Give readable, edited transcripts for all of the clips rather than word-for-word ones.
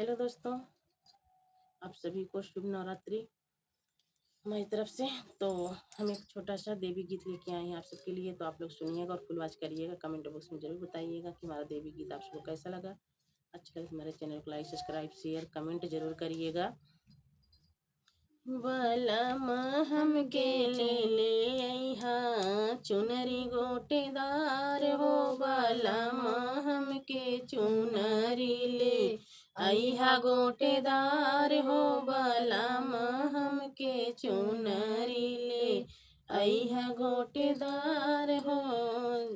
Hello दोस्तों, आप सभी को शुभ नवरात्रि हमारी तरफ से। तो हम एक छोटा सा देवी गीत लेके आए हैं आप सबके लिए, तो आप लोग सुनिएगा और फुल वॉच करिएगा। कमेंट बॉक्स में जरूर बताइएगा कि हमारा देवी गीत आप सबको कैसा लगा। अच्छा लगे हमारे चैनल को लाइक सब्सक्राइब शेयर कमेंट जरूर करिएगा। बलम हमके ले अइहा चुनरी गोटेदार हो, बलम हमके चुनरी ले अइहा गोटेदार हो, बलम हमके चुनरी ले अइहा गोटेदार हो।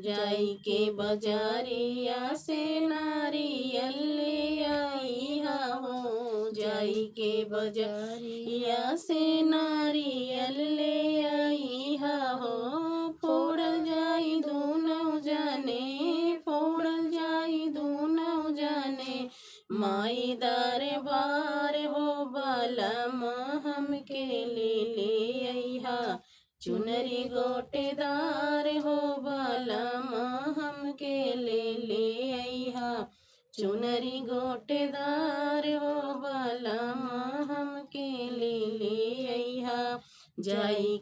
जाई के बजारिया से नारियल ले अइहा हो, जाई के बजारिया से नारियल ले अइहा हो। फोड़ल जाई दोनों जाने, फोड़ल जाई दोनों जाने, माई दरबार हो, बलम हमके ले अइहा चुनरी गोटेदार हो, बलम हमके ले अइहा चुनरी गोटेदार हो, बलम हमके ले अइहा। जाई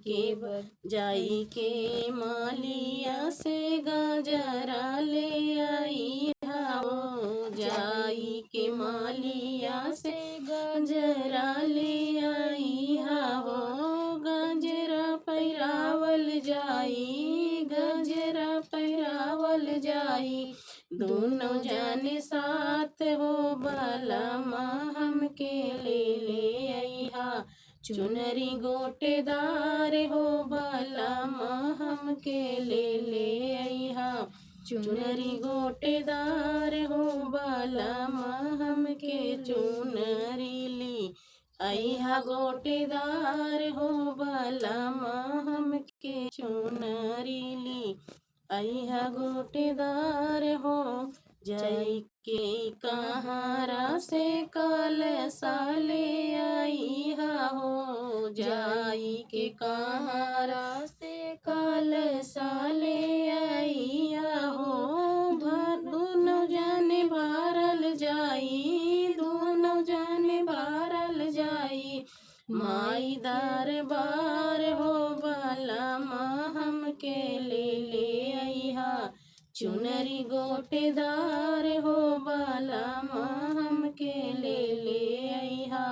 के मालिया से गजरा ले अइहा हो, जाई के मालिया से गजरा ले अइहा हो। गजरा पैरावल जाई, गजरा पैरावल जाई, दोनों जाने साथ हो, बलम हमके ले अइहा चुनरी गोटेदार हो, बलम हमके ले अइहा चुनरी गोटेदार हो, बलम हमके चुनरी ली अइहा गोटेदार हो, बलम हमके चुनरी ली अइहा गोटेदार हो। जाई के कहारा से कलसा ले अइहा हो, जाई के कहारा से कलसा ले अइहा हो। दोनों जाने भरल जाई, दोनों जाने भरल जाई, माई दरबार हो, बलम हमके ले अइहा चुनरी गोटेदार हो, बलम हमके ले अइहा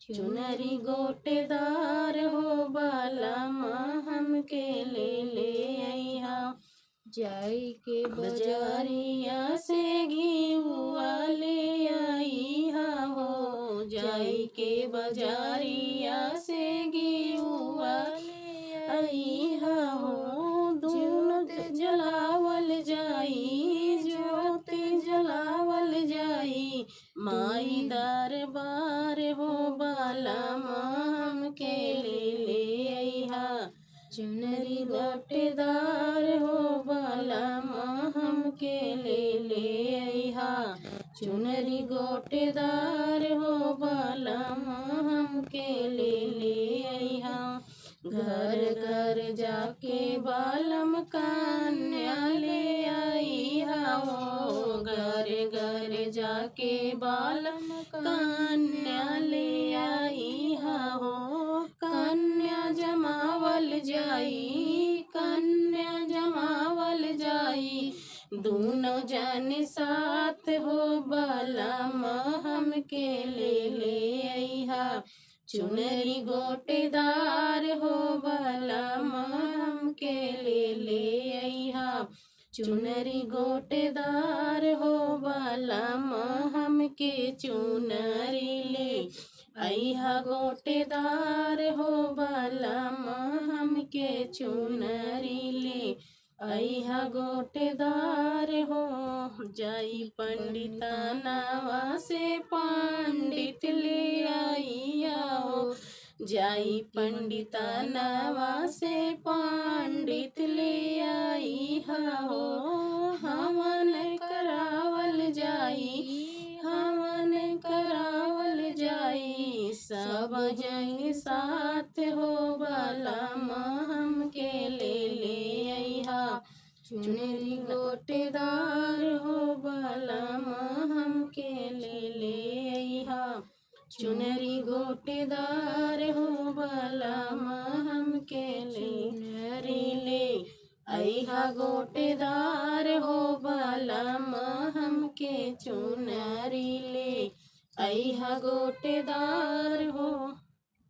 चुनरी गोटेदार हो, बलम हमके ले अइहा। जाई के बजारिया से घिउआ ले अइहा हो, जाई के बजारिया से घिउआ ले अइहा हो। दोनों जलावल जाई, ज्योत जलावल जाई, माई दरबार हो, बलम हमके ले अइहा चुनरी गोटेदार हो, बलम हमके ले अइहा चुनरी गोटेदार हो, बलम हमके ले अइहा। घर घर जाके बालम कन्या ले अइहा हो, घर घर जाके बालम कन्या ले अइहा हो। कन्या जमावल जाई, कन्या जमावल जाई, दोनों जन साथ हो, बलम हमके ले अइहा चुनरी गोटेदार हो, बलम हमके ले अइहा चुनरी गोटेदार हो, बलम हमके चुनरी ले अइहा गोटेदार हो, बलम हमके चुनरी ले अइहा गोटेदार हो। जाई पंडितानवा से पंडित ले अइहा हो, जाई पंडितानवा से पंडित ले अइहा हो। हवन करावल जाई, हवन करावल जाई, सब जन साथ हो, बलम हमके ले अइहा चुनरी गोटेदार हो, बलम हमके ले अइहा। चुनरी गोटेदार हो बलमा हमके चुनरी ले अइहा गोटेदार हो बलमा हमके चुनरी ले अइहा गोटेदार हो।